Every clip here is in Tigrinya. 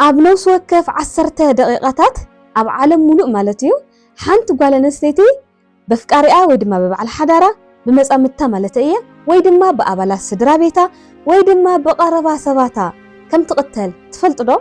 أبنو سوكف 10 دقيقات أب عالم ملوء مالتيو حانت قال نستيتي بفكاريا ويدما ببعل حدارة بمزامتا مالتيه ويدما بأبالا سدرا بيتا ويدما بقربا سباتا كم تقتل تفلت دو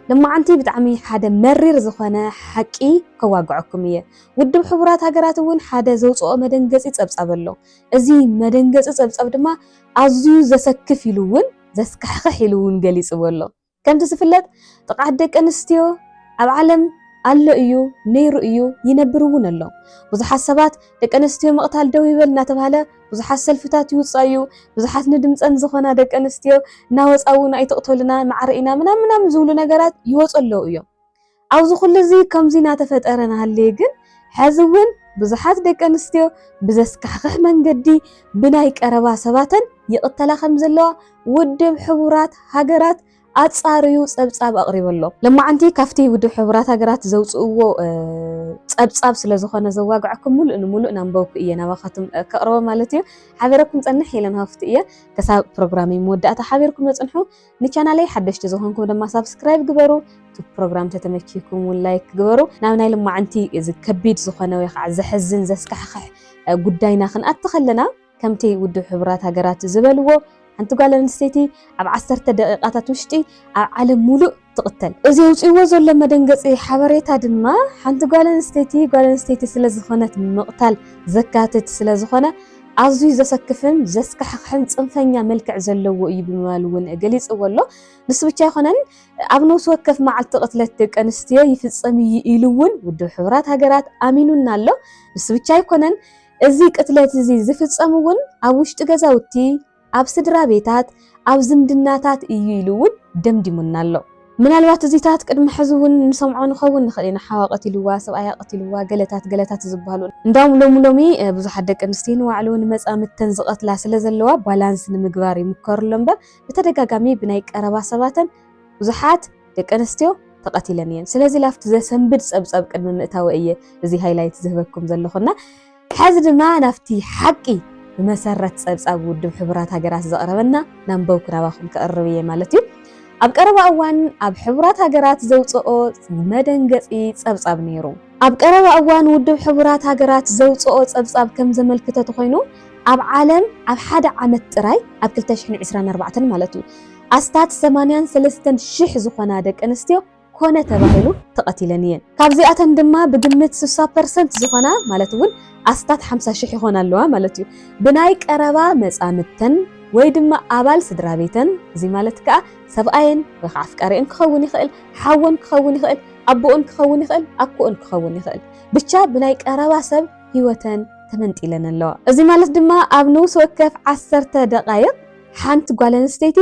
لما عنتي بتعمي حدا مرير زخنا حقي كواقعكم إيه ودب حبرات هاجراتون حدا زوجو مدنجز يتصبصبلو ازي مدنجز يتصبصب دما أزو زسكف يلون زسكحخ يلون قال يصبولو كم تسفلت تقعدك أنستيو أب عالم الله إيو نيرو إيو ينبرون الله وزحات سبات دك أنستيو مقتال دوي بلنا تبهلا وزحات سلفتات يوصايو وزحات ندمت أنزخنا دك أنستيو ناوز أونا أي تقتلنا معرئنا منا مزولو نقرات يوص الله إيو أوزو خل زي كم زي ناتفت أرنا هالليقن حازوين بزحات دك أنستيو بزسكحخ من قدي بنايك أربا سباتا يقتلا خمزلوا ودب حبورات هاجرات أتصاريو صبصاب أقربلو لما عندي كافتي ودو حبرات هاجرات زوصو صبصاب سلازخونه زواقعكم ملء ننبوك إيه نواخاتم كقربه مالتي حبيركم صنح يلن هافت إيه كساب بروجرامي مودة حبيركم تصنحوا نيشانالي حدشت زوهنكم لما سبسكرايب جبروا تو بروجرام تتمكيكم واللايك جبروا ناونا لما عندي إذا كبيت زخونه ويقع زحزن زسكحخح قداينا خن أتخلنا كمتي ودو حبرات هاجرات زبلوه أنتو قال نستيتي أب 10 دقيقات وشتي على ملوء تقتل إذا وزول لما دنقص حبريتها دما أنتو قال نستيتي سلازخونة مقتل زكاتت سلازخونة عزوي زسكفن زسك حقن صنفنيا ملكع زلو يبمالون قليص اولو نس بچا يخونن ابنو سوكف مع التقتلت كنستيو يفصمي يلون ودو حبرات هاجرات امينونا الله نس بچا يخونن ازي قتلت زي زفصمون ابوشت غزاوتي أب سدرا بيتات أب زمدناتات إيلون دمدمنا الله من الوقت زيتات قد محزون نسمعون خون خلينا حواقتي لوا سبعي قتلوا قلتات زبالون نداوم لومي بزح دق انستين وعلون مصام التنزقت لا سلازلوا بالانس نمغبار يمكر لمبا بتدغاغامي بناي قربا سباتن بزحات دق انستيو تقتلنين سلازي لافت زسنبد صبصب قد متاو ايه زي هايلايت زهبكم زلخنا حزد ما نفتي حقي بمسرت صبصاب ودب حبرات هاجرات زقربنا ننبو كراباخم كقربيه مالتي أب قربا أوان أب حبرات هاجرات زوصو مدنقصي صبصاب نيرو أب قربا أوان ودب حبرات هاجرات زوصو صبصاب كم زملكته تخوينو أب عالم أب حدا عمت طراي أب 2024 مالتو أستات 83 شح زخنا دق انستيو كونه تباهلو تقتلنين كابزياتن دما بجمت 60% زخنا مالتون أستات 50 شح يخونالوا مالتو بناي قربا مصامتن ወይ ድማ ኣባል ስድራ ቤተን እዚ ማለት ከዓ ሰብኣየን ወይ ከዓ ኣፍቃሪን ክኸውን ይኽእል ሓወን ክኸውን ይኽእል ኣቦን ክኸውን ይኽእል ኣኮን ክኸውን ይኽእል ብቻ ብናይ ቀረባ ሰብ ህይወተን ተመንጢለን ኣለዋ እዚ ማለት ድማ ኣብ ንውስ ወከፍ 10 ደቂቃ ሓንቲ ጓል ኣንስተይቲ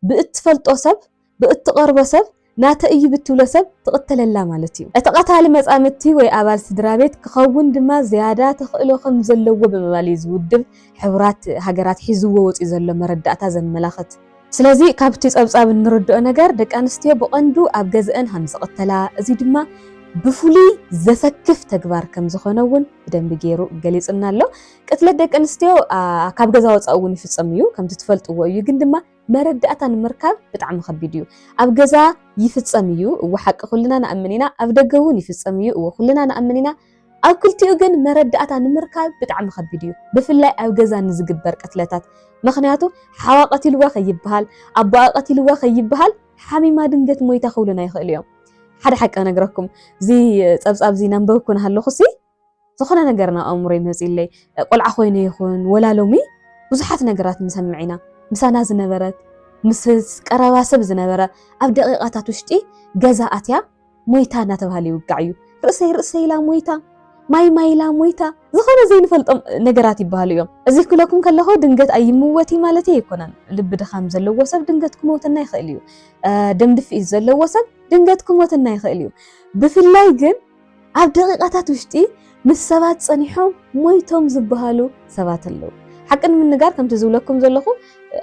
ብእትፈልጦ ሰብ ብእትቀርቦ ሰብ ናተ እዩ ብትብሎ ሰብ ትቅተለላ ማለት እዩ እቲ ቀታሊ መጻምቲ ወይ ኣባል ስድራ ቤት ክኸውን ድማ ዝያዳ ተኽእሎ ከም ዘለዎ ብምባል ዝውድብ ሕብራት ሃገራት ሒዝዎ ወፂ ዘሎ መረዳእታ ዘመላኽት ስለዚ ካብቲ ጸብጻብ እንርድኦ ነገር ደቂ ኣንስትዮ ብቐንዱ ኣብ ገዝአን ከም ዝቅተላ እዚ ድማ ብፍሉይ ዘሰክፍ ተግባር ከም ዝኾነ እውን ብደንቢ ገይሩ ገሊጽና ኣሎ ቅትለት ደቂ ኣንስትዮ ካብ ገዛ ወፃኡ እውን ይፍጸም እዩ ከምቲ ትፈልጥዎ እዩ ግን ድማ መረዳእታ ንምርካብ ብጣዕሚ ከቢድ እዩ ኣብ ገዛ ይፍጸም እዩ ወሓቂ ኩልና ንኣምን ኢና ኣብ ደገ እውን ይፍጸም እዩ ኩልና ንኣምን ኢና ኣብ ክልቲኡ ግን መረዳእታ ንምርካብ ብጣዕሚ ከቢድ እዩ ብፍላይ ኣብ ገዛ ንዝግበር ቅትለታት ምክንያቱ ሓዋ ቀቲልዋ ከይብሃል ኣቦ ቀቲልዋ ከይብሃል ሓሚማ ድንገት ሞይታ ክብሉና ይኽእል እዮም ሓደ ሓቂ ነግረኩም እዚ ጸብጻብ እዚ ናንበብኩን ሃለኹሲ ዝኾነ ነገርና ኣእምሮ ይመጽለይ ቆልዓ ኮይኑ ይኹን ወላሎሚ ብዙሓት ነገራት ንሰምዒና ምሳና ዝነበረት ምስ ቀረባ ሰብ ዝነበረ ኣብ ደቂቃታት ውሽጢ ገዛ ኣትያ ሞይታ እናተባሃለ ይውጋዕ እዩ ርእሰይ ኢላ ሞይታ ማይ ኢላ ሞይታ ዝኾነ ዘይንፈልጦም ነገራት ይበሃሉ እዮም እዚ ክለኩም ከለኹ ድንገት ኣይምወቲ ማለት ኣይኮነን ልቢ ድኻም ዘለዎ ሰብ ድንገት ክሞትና ይኽእል እዩ ደም ድፍኢት ዘለዎ ሰብ ድንገት ክሞትና ይኽእል እዩ ብፍላይ ግን ኣብ ደቂቃታት ውሽጢ ምስ ሰባት ጸኒሖም ሞይቶም ዝበሃሉ ሰባት ኣለዉ حقن من نجار كم تزولكم زلخو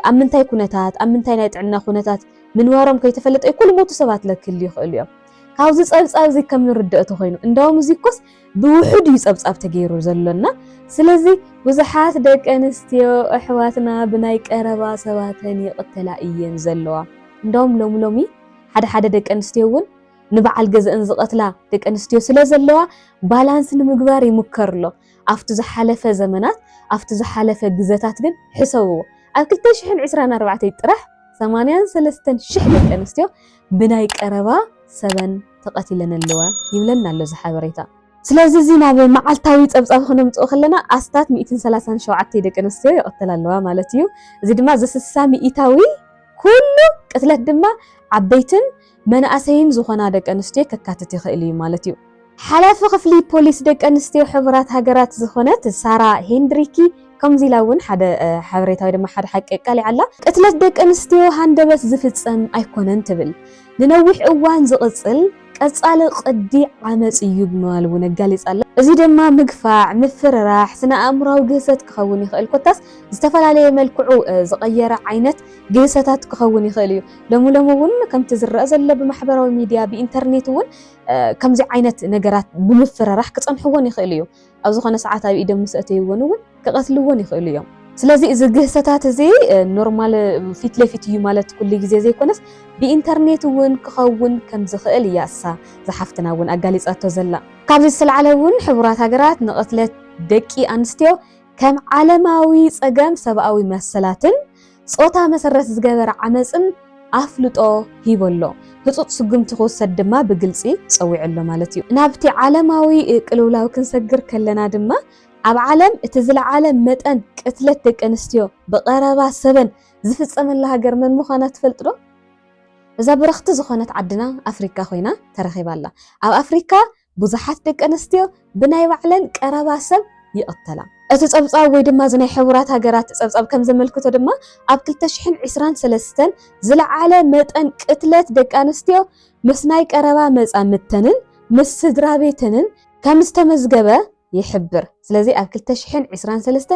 أمنتاي كونتات أمنتاي نايت عنا كونتات من وارم كي تفلت أي كل موت سبات لك اللي يخيل يوم كاوز يصاب زي كم نرد أتخينه إنداوم زيكوس بوحد يصاب تجيرو زلنا سلزي وزحات دك أنستيو أحواتنا بنايك أربا سواتني قتلائيين زلوا إنداوم لومي ሓደ ደቂ ኣንስትዮ እውን ንበዓል ገዝአን ዝቐትላ ደቂ ኣንስትዮ ስለ ዘለዋ ባላንስ ንምግባር ይሙከርሎ ኣብቲ ዝሓለፈ ዘመናት ኣብቲ ዝሓለፈ ግዘታት ግን ሕሰብዎ ኣብ 2024 ጥራሕ 83,000 ደቂ ኣንስትዮ ብናይ ቀረባ ሰበን ተቐቲለን ኣለዋ ይብለና ኣሎ ዝሓበሬታ ስለዚ እዚ ናብ መዓልታዊ ፀብፃብ ክነምፅኦ ከለና ኣስታት 137 ደቂ ኣንስትዮ ይቐተላ ኣለዋ ማለት እዩ እዚ ድማ ዘስሳ ሚኢታዊ ኩሉ ቅትለት ድማ ዓበይትን መናእሰይን ዝኾና ደቂ ኣንስትዮ ከካትት ይኽእል እዩ ማለት እዩ ሓላፊ ክፍሊ ፖሊስ ደቂ ኣንስትዮ ሕቡራት ሃገራት ዝኾነት ሳራ ሄንድሪኪ ከምዚ ኢላ እውን ሓደ ሓበሬታዊ ድማ ሓደ ሓቂ ቃሊዓላ ቅትለት ደቂ ኣንስትዮ ሃንደበት ዝፍፀም ኣይኮነን ትብል ንነዊሕ እዋን ዝቕፅል ቀጻሊ ቅዲ ዓመፅ እዩ ብምባል እውን ኣጋሊፃላ እዚ ድማ ምግፋዕ ምፍርራሕ ስነ ኣእምሮዊ ግህሰት ክኸውን ይኽእል ኮታስ ዝተፈላለየ መልክዑ ዝቐየረ ዓይነት ግህሰታት ክኸውን ይኽእል እዩ ሎሚ እውን ከምቲ ዝረአ ዘሎ ብማሕበራዊ ሚድያ ብኢንተርኔት እውን ከምዚ ዓይነት ነገራት ብምፍርራሕ ክፀንሕዎን ይኽእል እዩ ኣብ ዝኾነ ሰዓት ኣብ ኢዶም ምስ ኣተይዎን እውን ክቐትልዎን ይኽእሉ እዮም ስለዚ እዚ ግህሰታት እዚ ኖርማል ፊት ለፊት እዩ ማለት ኩሉ ግዜ ዘይኮነስ ብኢንተርኔት እውን ክኸውን ከም ዝኽእል እያ እሳ ዝሓፍትና እውን ኣጋሊፃቶ ዘላ ካብዚ ዝለዓለ እውን ሕቡራት ሃገራት ንቕትለት ደቂ ኣንስትዮ ከም ዓለማዊ ፀገም ሰብኣዊ መሰላትን ፆታ መሰረት ዝገበረ ዓመፅን ኣፍልጦ ሂበሎ ህፁፅ ስጉምቲ ክውሰድ ድማ ብግልፂ ፀዊዕሎ ማለት እዩ ናብቲ ዓለማዊ ቅልውላው ክንሰግር ከለና ድማ ኣብ ዓለም እቲ ዝለዓለ መጠን ቅትለት ደቂ ኣንስትዮ ብቐረባ ሰበን ዝፍፀመላ ሃገር መን ምዃና ትፈልጡ ዶ? እዛ ብረኽቲ ዝኾነት ዓድና ኣፍሪካ ኮይና ተረኺባ ኣላ ኣብ ኣፍሪካ ብዙሓት ደቂ ኣንስትዮ ብናይ ባዕለን ቀረባ ሰብ ይቕተላ እቲ ፀብፃብ ወይ ድማ ዝናይ ሕቡራት ሃገራት ፀብፃብ ከም ዘመልክቶ ድማ ኣብ 2023 ዝለዓለ መጠን ቅትለት ደቂ ኣንስትዮ ምስ ናይ ቀረባ መፃምድተንን ምስ ስድራ ቤተንን ከም ዝተመዝገበ ይሕብር ስለዚ ኣብ 2023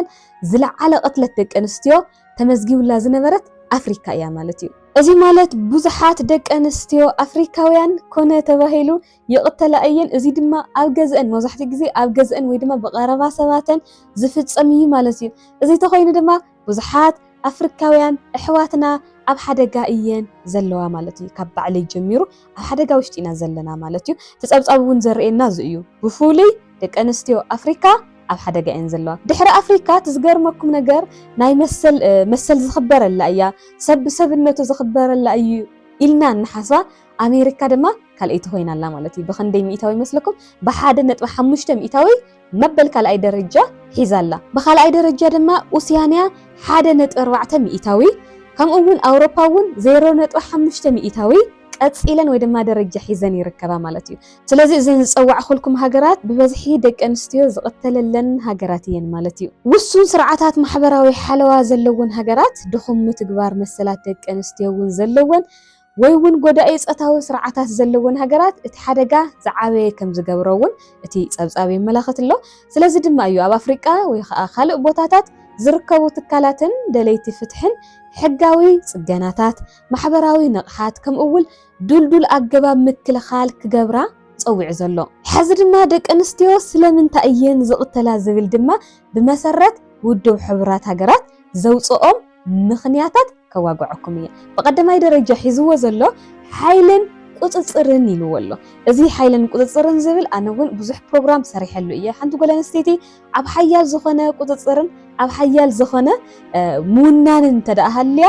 ዝለዓለ ቅትለት ደቂ ኣንስትዮ ተመዝጊቡላ ዝነበረት ኣፍሪካ እያ ማለት እዩ እዚ ማለት ብዙሓት ደቂ ኣንስትዮ ኣፍሪካውያን ኮነ ተባሂሉ ይቕተላ እየን እዚ ድማ ኣብ ገዝአን መብዛሕትኡ ግዜ ኣብ ገዝአን ወይ ድማ ብቐረባ ሰባተን ዝፍፀም እዩ ማለት እዩ እዚ ተኾይኑ ድማ ብዙሓት ኣፍሪካውያን ኣሕዋትና ኣብ ሓደጋ እየን ዘለዋ ማለት እዩ ካብ ባዕለይ ጀሚሩ ኣብ ሓደጋ ውሽጢ ኢና ዘለና ማለት እዩ ተፀብፃብ እውን ዘርእየና እዚ እዩ ብፍሉይ ደቂ ኣንስትዮ ኣፍሪካ ኣብ ሓደጋ እየን ዘለዋ ድሕሪ ኣፍሪካ ትዝገርመኩም ነገር ናይ መሰል ዝኽበረላ እያ ሰብ ብሰብነቱ ዝኽበረላ እዩ ኢልና ንሓስባ ኣሜሪካ ድማ ካልአይቲ ኮይናላ ማለት እዩ ብክንደይ ሚኢታዊ ይመስለኩም ብ1.5 ሚኢታዊ መበል ካልኣይ ደረጃ ሒዛላ ብካልኣይ ደረጃ ድማ ኦስያንያ 1.4 ሚኢታዊ ከምኡ እውን ኣውሮፓ እውን 0.5 ሚኢታዊ ቀፂለን ወይ ድማ ደረጃ ሒዘን ይርከባ ማለት እዩ ስለዚ እዘን ዝፀዋዕ ኩልኩም ሃገራት ብበዝሒ ደቂ ኣንስትዮ ዝቕተለለን ሃገራት እየን ማለት እዩ ውሱን ስርዓታት ማሕበራዊ ሓለዋ ዘለወን ሃገራት ድኹም ምግባር መሰላት ደቂ ኣንስትዮ እውን ዘለወን ወይ እውን ጎዳኢ ፀታዊ ስርዓታት ዘለወን ሃገራት እቲ ሓደጋ ዝዓበየ ከም ዝገብሮ እውን እቲ ፀብፃብ የመላኽት ኣሎ ስለዚ ድማ እዩ ኣብ ኣፍሪቃ ወይ ከዓ ካልእ ቦታታት ዝርከቡ ትካላትን ደለይቲ ፍትሕን ሕጋዊ ፅገናታት ማሕበራዊ ንቕሓት ከምኡ እውን ዱልዱል ኣገባብ ምክልኻል ክገብራ ፀዊዕ ዘሎ ሕዚ ድማ ደቂ ኣንስትዮ ስለምንታይ እየን ዝቕተላ ዝብል ድማ ብመሰረት ውድብ ሕቡራት ሃገራት ዘውፅኦም ምኽንያታት ከዋግዐኩም እየ ብቀዳማይ ደረጃ ሒዝዎ ዘሎ ሓይልን ቁፅፅርን ኢልዎ ኣሎ እዚ ሓይልን ቁፅፅርን ዝብል ኣነ እውን ብዙሕ ፕሮግራም ሰሪሐሉ እየ ሓንቲ ጓል ኣንስተይቲ ኣብ ሓያል ዝኾነ ቁፅፅርን ኣብ ሓያል ዝኾነ ምውናንን ተደኣሃልያ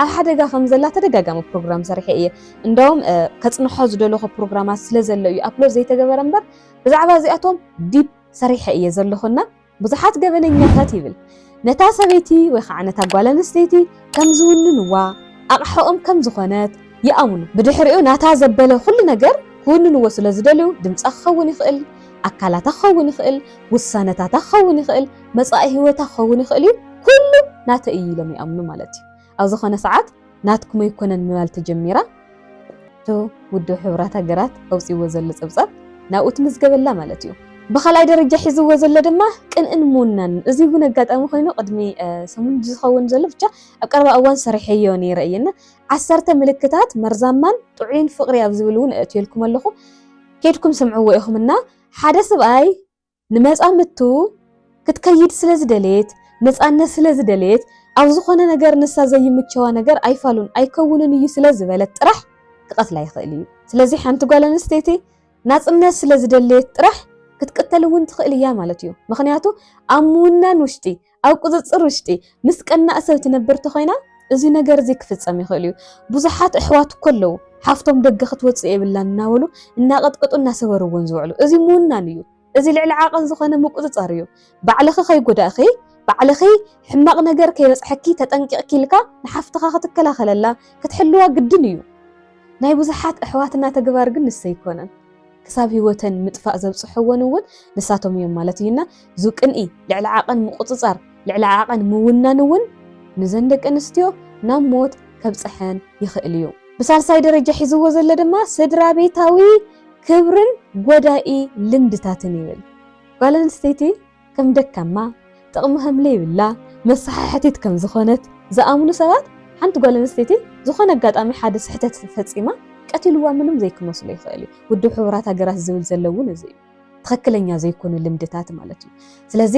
ኣብ ሓደጋ ከም ዘላ ተደጋጋሚ ፕሮግራም ሰሪሐ እየ እንደውም ከፅንሖ ዝደለኹ ፕሮግራማት ስለ ዘሎ እዩ ኣፕሎድ ዘይተገበረ እምበር ብዛዕባ እዚኣቶም ዲፕ ሰሪሐ እየ ዘለኹና ብዙሓት ገበነኛታት ይብል ነታ ሰበይቲ ወይ ከዓ ነታ ጓል ኣንስተይቲ ከም ዝውንንዋ ኣቕሕኦም ከም ዝኾነት ይኣምኑ ብድሕሪኡ ናታ ዘበለ ኩሉ ነገር ክውንንዎ ስለ ዝደልዩ ድምፃ ክኸውን ይኽእል ኣካላታ ክኸውን ይኽእል ውሳነታታ ክኸውን ይኽእል መጻኢ ሂወታ ክኸውን ይኽእል እዩ ኩሉ ናተ እዩ ኢሎም ይኣምኑ ማለት እዩ ኣብ ዝኾነ ሰዓት ናትኩም ኣይኮነን ምባል ተጀሚራ ውድብ ሕቡራት ሃገራት ኣውፂዎ ዘሎ ፀብፃብ ናብኡ ትምዝገበላ ማለት እዩ ብኻልኣይ ደረጃ ሒዝዎ ዘሎ ድማ ቅንእን ምውናን እዚ እውን ኣጋጣሚ ኮይኑ ቅድሚ ሰሙን ዝኸውን ዘሎ ብቻ ኣብ ቀረባ እዋን ሰሪሐዮ ነይረ እየና 10 ምልክታት መርዛማን ጥዑይን ፍቕሪ ኣብ ዝብል እውን እትልኩም ኣለኹ ከድኩም ስምዕዎ ኢኹምና ሓደ ሰብኣይ ንመፃምድቱ ክትከይድ ስለ ዝደልየት ነፃነት ስለ ዝደልየት ኣብ ዝኾነ ነገር ንሳ ዘይምቸዋ ነገር ኣይፋሉን ኣይከውንን እዩ ስለ ዝበለት ጥራሕ ክቀትላ ይኽእል እዩ ስለዚ ሓንቲ ጓል ኣንስተይቲ ናጽነት ስለ ዝደልየት ጥራሕ ክትቀተል እውን ትኽእል እያ ማለት እዩ ምኽንያቱ ኣብ ምውናን ውሽጢ ኣብ ቁፅፅር ውሽጢ ምስ ቀናእ ሰብ ትነብር ተኾይና እዚ ነገር እዚ ክፍጸም ይኽእል እዩ ብዙሓት ኣሕዋት እኮ ኣለዉ ሓፍቶም ደገ ክትወፅእ የብላን እናበሉ እናቐጥቅጡ እናሰበሩ እውን ዝውዕሉ እዚ ምውናን እዩ እዚ ልዕሊ ዓቐን ዝኾነ ምቁፅጻር እዩ ባዕልኺ ከይጎዳእኺ ባዕልኺ ሕማቕ ነገር ከይበፅሐኪ ተጠንቂቕኪ ኢልካ ንሓፍትኻ ክትከላኸለላ ክትሕልዋ ግድን እዩ ናይ ብዙሓት ኣሕዋትና ተግባር ግን ንሰ ይኮነን ክሳብ ህይወተን ምጥፋእ ዘብፅሕዎን እውን ንሳቶም እዮም ማለት እዩና ዝቅንኢ ልዕሊ ዓቐን ምቁፅጻር ልዕሊ ዓቐን ምውናን እውን ንዘን ደቂ ኣንስትዮ ናብ ሞት ከብፅሐን ይኽእል እዩ ብሳልሳይ ደረጃ ሒዝዎ ዘሎ ድማ ስድራ ቤታዊ ክብርን ጎዳኢ ልምድታትን ይብል ጓል ኣንስተይቲ ከም ደካማ ጥቕሚ ከምለ ይብላ መሳሓሕቲት ከም ዝኾነት ዝኣምኑ ሰባት ሓንቲ ጓል ኣንስተይቲ ዝኾነ ኣጋጣሚ ሓደ ስሕተት ፈፂማ ቀቲልዋ ምንም ዘይክመስሉ ይኽእል እዩ ውድብ ሕቡራት ሃገራት ዝብል ዘለውን እዚ እዩ ትኽክለኛ ዘይኮኑ ልምድታት ማለት እዩ ስለዚ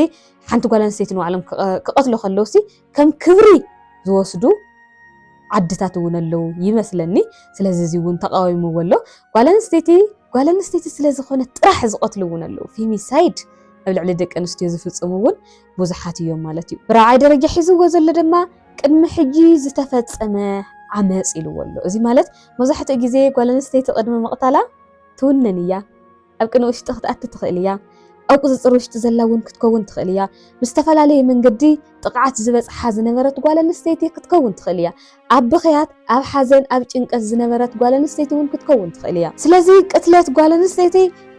ሓንቲ ጓል ኣንስተይቲ ንባዕሎም ክቐትሎ ከለውሲ ከም ክብሪ ዝወስዱ ዓድታት እውን ኣለዉ ይመስለኒ ስለዚ እዚ እውን ተቃዊምዎ ኣሎ ጓል ኣንስተይቲ ስለ ዝኾነ ጥራሕ ዝቐትሉ እውን ኣለዉ ፌሚሳይድ ኣብ ልዕሊ ደቂ ኣንስትዮ ዝፍፅሙ እውን ብዙሓት እዮም ማለት እዩ ብራብዓይ ደረጃ ሒዝዎ ዘሎ ድማ ቅድሚ ሕጂ ዝተፈፀመ ዓመፅ ኢልዎ ኣሎ እዚ ማለት መብዛሕትኡ ግዜ ጓል ኣንስተይቲ ቅድሚ ምቕታላ ትውነን እያ ኣብ ቅድሚ ውሽጢ ክትኣቱ ትኽእል እያ ኣብ ቁፅፅር ውሽጢ ዘላ እውን ክትከውን ትኽእል እያ ብዝተፈላለየ መንገዲ ጥቕዓት ዝበፅሓ ዝነበረት ጓል ኣንስተይቲ ክትከውን ትኽእል እያ ኣብ ብኽያት ኣብ ሓዘን ኣብ ጭንቀት ዝነበረት ጓል ኣንስተይቲ እውን ክትከውን ትኽእል እያ ስለዚ ቅትለት ጓል ኣንስተይቲ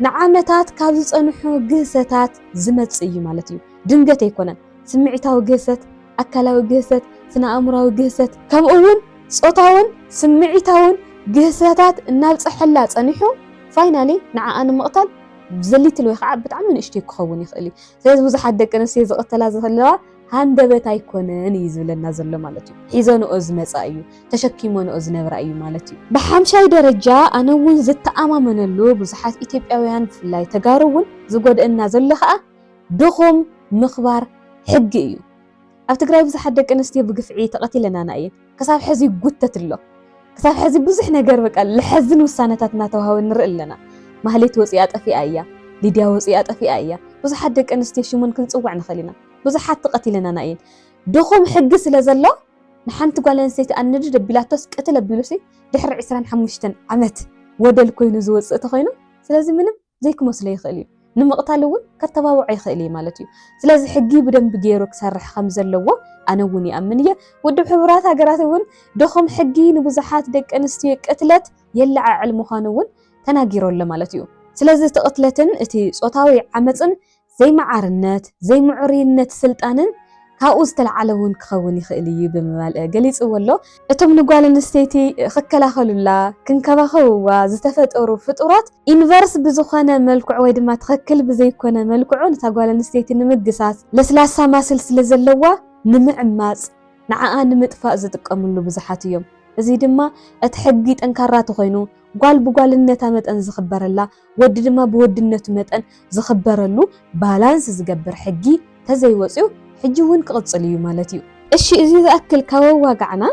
ንዓመታት ካብ ዝፀንሑ ግህሰታት ዝመጽእ እዩ ማለት እዩ ድንገት ኣይኮነን ስምዒታዊ ግህሰት ኣካላዊ ግህሰት ስነ ኣእምሮዊ ግህሰት ከምኡውን ጾታውን ስምዒታውን ግህሰታት እናብፅሐላ ፀኒሑ ፋይናሊ ንዓኣ ንምቕታል ዘሊትል ወይ ከዓ ብጣዕሚ ንእሽተይ ክኸውን ይኽእል እዩ ስለዚ ብዙሓት ደቂ ኣንስትዮ ዝቕተላ ዘለዋ ሃንደበት ኣይኮነን እዩ ዝብለና ዘሎ ማለት እዩ ሒዘንኦ ዝመፃ እዩ ተሸኪሞንኦ ዝነበራ እዩ ማለት እዩ ብሓምሻይ ደረጃ ኣነ እውን ዝተኣማመነሉ ብዙሓት ኢትዮጵያውያን ብፍላይ ተጋሩ እውን ዝጎድአና ዘሎ ከዓ ድኹም ምኽባር ሕጊ እዩ ኣብ ትግራይ ብዙሓት ደቂ ኣንስትዮ ብግፍዒ ተቐቲለናና እየን ክሳብ ሕዚ ይጉተት ኣሎ ክሳብ ሕዚ ብዙሕ ነገር በቃ ልሕዝን ውሳነታት እናተዋሃበ ንርኢ ኣለና ማህሌት ወፂኣ ጠፊኣ እያ ሊድያ ወፂኣ ጠፊኣ እያ ብዙሓት ደቂ ኣንስትዮ ሽሙን ክንፅዋዕ ንኽእል ኢና ብዙሓት ተቐቲለናና እየን ድኹም ሕጊ ስለ ዘሎ ንሓንቲ ጓል ኣንስተይቲ ኣንድድ ኣቢላቶስ ቅትል ኣቢሉሲ ድሕሪ 25 ዓመት ወደል ኮይኑ ዝወፅእ ተኾይኑ ስለዚ ምንም ዘይክመስሎ ይኽእል እዩ ንምቕታል እውን ከተባብዖ ይኽእል እዩ ማለት እዩ ስለዚ ሕጊ ብደንቢ ገይሩ ክሰርሕ ከም ዘለዎ ኣነ እውን ይኣምን እየ ውድብ ሕቡራት ሃገራት እውን ድኹም ሕጊ ንብዙሓት ደቂ ኣንስትዮ ቅትለት የለዓዕል ምዃኑ እውን ተናጊሮ ኣሎ ማለት እዩ ስለዚ ተቕትለትን እቲ ጾታዊ ዓመፅን ዘይማዓርነት ዘይምዕሩይነት ስልጣንን ካብኡ ዝተለዓለ እውን ክኸውን ይኽእል እዩ ብምባል ገሊፅዎ ኣሎ እቶም ንጓል ኣንስተይቲ ክከላኸሉላ ክንከባኸብዋ ዝተፈጠሩ ፍጡራት ኢንቨርስ ብዝኾነ መልክዑ ወይ ድማ ትኽክል ብዘይኮነ መልክዑ ነታ ጓል ኣንስተይቲ ንምግሳስ ለስላሳ ማስል ስለ ዘለዋ ንምዕማፅ ንዓኣ ንምጥፋእ ዝጥቀምሉ ብዙሓት እዮም እዚ ድማ እቲ ሕጊ ጠንካራ ተኾይኑ ጓል ብጓልነታ መጠን ዝኽበረላ ወዲ ድማ ብወድነቱ መጠን ዝኽበረሉ ባላንስ ዝገብር ሕጊ ተዘይወፅዩ ሕጂ እውን ክቕፅል እዩ ማለት እዩ እሺ እዚ ዝኣክል ካብ ዋጋዕና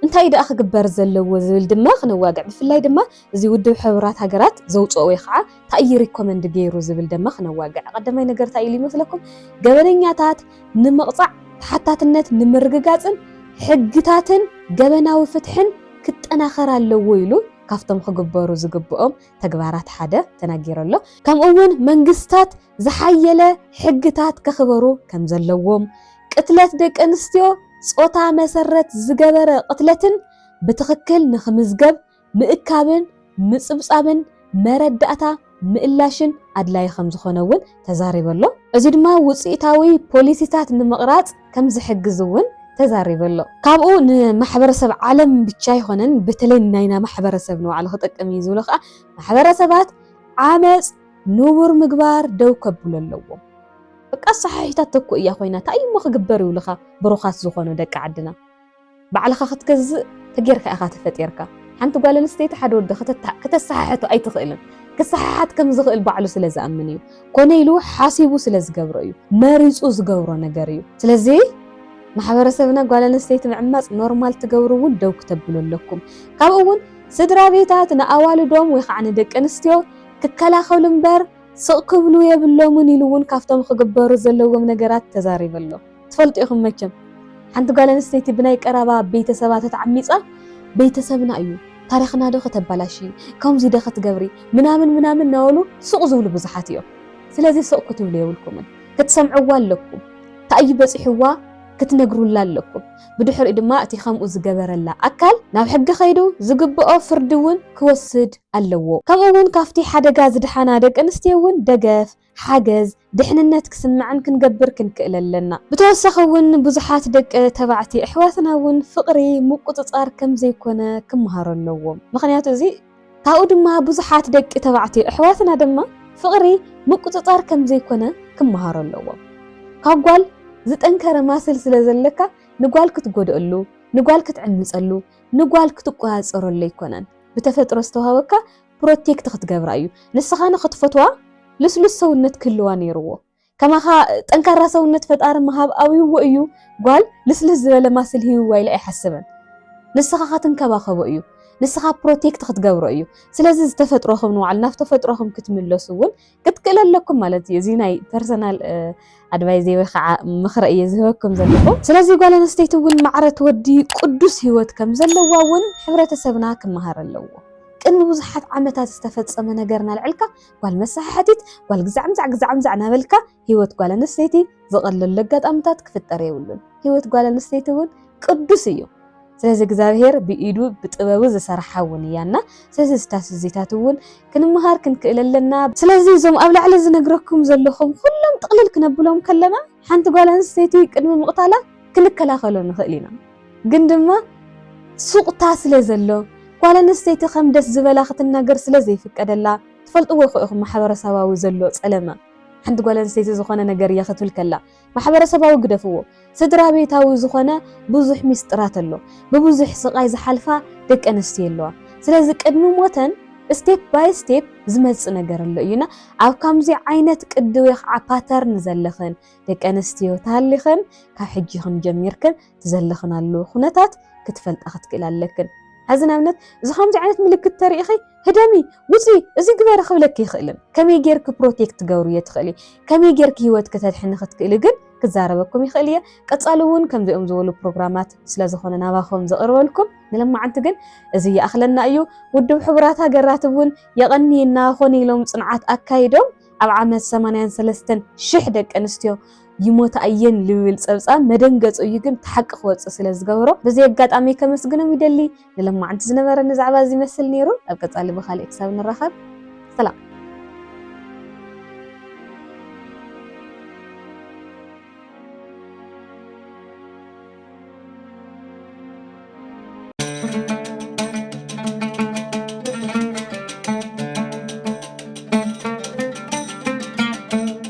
እንታይ ደኣ ክግበር ዘለዎ ዝብል ድማ ክንዋግዕ ብፍላይ ድማ እዚ ውድብ ሕቡራት ሃገራት ዘውፅኦ ወይ ከዓ እንታይ ሪኮመንድ ገይሩ ዝብል ድማ ክንዋግዕ ቀዳማይ ነገር እንታይ ኢሉ ይመስለኩም ገበነኛታት ንምቕፃዕ ተሓታትነት ንምርግጋፅን ሕግታትን ገበናዊ ፍትሕን ክጠናኸር ኣለዎ ኢሉ ካብቶም ክግበሩ ዝግብኦም ተግባራት ሓደ ተናጊሩ ኣሎ ከምኡውን መንግስታት ዝሓየለ ሕግታት ከኽበሩ ከም ዘለዎም ቅትለት ደቂ ኣንስትዮ ጾታ መሰረት ዝገበረ ቅትለትን ብትኽክል ንኽምዝገብ ምእካብን ምፅብፃብን መረዳእታ ምእላሽን ኣድላይ ከም ዝኾነ እውን ተዛሪቡ ኣሎ እዚ ድማ ውፅኢታዊ ፖሊሲታት ንምቕራፅ ከም ዝሕግዝ እውን ተዛሪቡ ኣሎ ካብኡ ንማሕበረሰብ ዓለም ብቻ ይኾነን በተለይ ናይና ማሕበረሰብ ንባዕሉ ክጠቅም እዩ ዝብሉ ከዓ ማሕበረሰባት ዓመፅ ንቡር ምግባር ደው ከብሉ ኣለዎም በቃ ሰሓሒታት ተኩ እያ ኮይና እንታይ እሞ ክግበር ይብሉኻ ብሩኻት ዝኾኑ ደቂ ዓድና ባዕልኻ ክትገዝእ ተጌርካ ኢኻ ተፈጢርካ ሓንቲ ጓል ኣንስተይቲ ሓደ ወዲ ከተሰሓሕቶ ኣይትኽእልን ክሰሓሓት ከም ዝኽእል ባዕሉ ስለ ዝኣምን እዩ ኮነ ኢሉ ሓሲቡ ስለ ዝገብሮ እዩ መሪፁ ዝገብሮ ነገር እዩ ስለዚ ማሕበረሰብና ጓል ኣንስተይቲ ምዕማፅ ኖርማል ትገብሩ እውን ደው ክተብሉ ኣለኩም ካብኡ እውን ስድራ ቤታት ንኣዋልዶም ወይ ከዓ ንደቂ ኣንስትዮ ክከላኸሉ እምበር ስቕ ክብሉ የብሎምን ኢሉ እውን ካብቶም ክግበሩ ዘለዎም ነገራት ተዛሪበ ኣሎ። ትፈልጡ ኢኹም መቸም ሓንቲ ጓል ኣንስተይቲ ብናይ ቀረባ ቤተሰባ ተዓሚፃ ቤተሰብና እዩ ታሪኽና ዶ ከተበላሽ ከምዚ ዶ ክትገብሪ ምናምን እናበሉ ስቕ ዝብሉ ብዙሓት እዮም። ስለዚ ስቕ ክትብሉ የብልኩምን ክትሰምዕዋ ኣለኩም ታእይ በፂሕዋ ክትነግሩላ ኣለኩም ብድሕሪኡ ድማ እቲ ከምኡ ዝገበረላ ኣካል ናብ ሕጊ ኸይዱ ዝግብኦ ፍርዲ እውን ክወስድ ኣለዎ። ከምኡውን ካብቲ ሓደጋ ዝድሓና ደቂ ኣንስትዮ እውን ደገፍ ሓገዝ ድሕንነት ክስምዐን ክንገብር ክንክእል ኣለና። ብተወሳኺ እውን ብዙሓት ደቂ ተባዕትዮ ኣሕዋትና እውን ፍቕሪ ምቁፅፃር ከም ዘይኮነ ክመሃሩ ኣለዎም። ምክንያቱ እዚ ካብኡ ድማ ብዙሓት ደቂ ተባዕትዮ ኣሕዋትና ድማ ፍቕሪ ምቁፅፃር ከም ዘይኮነ ክመሃሩ ኣለዎም። ካብ ጓል ዝጠንከረ ማስል ስለ ዘለካ ንጓል ክትጎድአሉ ንጓል ክትዕንፀሉ ንጓል ክትቆፃፀረሉ ኣይኮነን። ብተፈጥሮ ዝተዋሃበካ ፕሮቴክት ክትገብራ እዩ። ንስኻ ንኽትፈትዋ ልስሉስ ሰውነት ክህልዋ ነይርዎ። ከማኻ ጠንካራ ሰውነት ፈጣሪ መሃብ ኣብይዎ እዩ ጓል ልስልስ ዝበለ ማስል ሂብዋ ኢሉ ኣይሓስበን። ንስኻ ክትንከባኸቦ እዩ ንስኻ ፕሮቴክት ክትገብሮ እዩ። ስለዚ ዝተፈጥሮኹም ንባዕሉ ናብ ተፈጥሮኹም ክትምለሱ እውን ክትክእል ኣለኩም ማለት እዩ። እዚ ናይ ፐርሰናል ኣድቫይስ ወይ ከዓ ምኽሪ እየ ዝህበኩም ዘለኹ። ስለዚ ጓል ኣንስተይቲ እውን ማዕረ ትወዲ ቅዱስ ሂወት ከም ዘለዋ እውን ሕብረተሰብና ክመሃር ኣለዎ። ቅድሚ ብዙሓት ዓመታት ዝተፈፀመ ነገር ናልዕልካ ጓል መሳሓሕቲት ጓል ግዛዕ ናበልካ ሂወት ጓል ኣንስተይቲ ዝቐለሉ ኣጋጣሚታት ክፍጠር የብሉን። ሂወት ጓል ኣንስተይቲ እውን ቅዱስ እዩ። ስለዚ እግዚኣብሔር ብኢዱ ብጥበቡ ዝሰርሓ እውን እያና ስለዚ ስታስዚታት እውን ክንምሃር ክንክእል ኣለና። ስለዚ እዞም ኣብ ላዕሊ ዝነግረኩም ዘለኹም ኩሎም ጥቕልል ክነብሎም ከለና ሓንቲ ጓል ኣንስተይቲ ቅድሚ ምቕታላ ክንከላኸሎ ንኽእል ኢና። ግን ድማ ሱቕታ ስለ ዘሎ ጓል ኣንስተይቲ ከም ደስ ዝበላ ክትናገር ስለ ዘይፍቀደላ ትፈልጥዎ ኢኹም ማሕበረሰባዊ ዘሎ ፀለማ ሓንቲ ጓል ኣንስተይቲ ዝኾነ ነገር እያ ክትብል ከላ ማሕበረሰባዊ ግደፍዎ ስድራ ቤታዊ ዝኾነ ብዙሕ ሚስጥራት ኣሎ ብብዙሕ ስቃይ ዝሓልፋ ደቂ ኣንስትዮ ኣለዋ። ስለዚ ቅድሚ ሞተን ስቴፕ ባይ ስቴፕ ዝመፅእ ነገር ኣሎ እዩና ኣብ ከምዚ ዓይነት ቅዲ ወይ ከዓ ፓተርን ዘለኽን ደቂ ኣንስትዮ ተሃሊኽን ካብ ሕጂ ክንጀሚርክን ትዘለኽናሉ ኩነታት ክትፈልጣ ክትክእል ኣለክን። ሕዚ ንኣብነት እዚ ከምዚ ዓይነት ምልክት ተሪኢኺ ህደሚ ውፂ እዚ ግበረ ክብለክ ይኽእልን ከመይ ጌርክ ፕሮቴክት ትገብሩ እየ ትኽእሊ ከመይ ጌርክ ሂወት ከተድሕኒ ክትክእሊ ግን ክዛረበኩም ይኽእል እየ። ቀፃሉ እውን ከምዚኦም ዝበሉ ፕሮግራማት ስለ ዝኾነ ናባኹም ዘቕርበልኩም ንለማዓንቲ ግን እዚ ይኣኽለና እዩ። ውድብ ሕቡራት ሃገራት እውን የቐኒየና ኮነ ኢሎም ፅንዓት ኣካይዶም ኣብ ዓመት 83,000 ደቂ ኣንስትዮ ይሞታ እየን ልብል ፀብፃብ መደንገፁ እዩ። ግን ተሓቂ ክወፅእ ስለ ዝገበሮ በዚ ኣጋጣሚ ከመስግኖም ይደሊ። ንለማዓንቲ ዝነበረኒ ዛዕባ እዚ ይመስል ነይሩ። ኣብ ቀፃሊ ብኻሊእ ክሳብ ንራኸብ ሰላም።